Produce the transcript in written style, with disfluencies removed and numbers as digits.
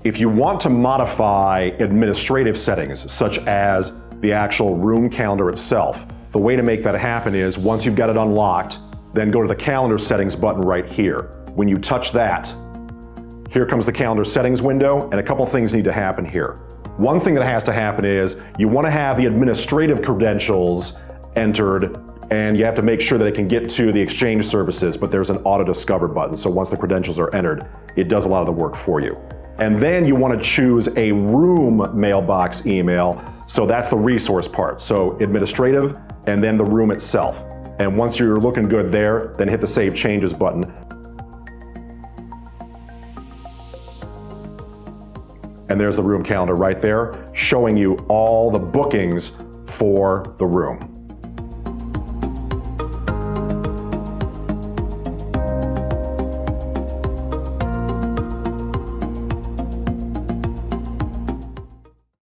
If you want to modify administrative settings, such as the actual room calendar itself, the way to make that happen is once you've got it unlocked, then go to the calendar settings button right here. When you touch that, here comes the calendar settings window, and a couple things need to happen here. One thing that has to happen is you want to have the administrative credentials entered, and you have to make sure that it can get to the Exchange services, but there's an auto discover button. So once the credentials are entered, it does a lot of the work for you. And then you want to choose a room mailbox email. So that's the resource part. So administrative and then the room itself. And once you're looking good there, then hit the Save Changes button. And there's the room calendar right there, showing you all the bookings for the room.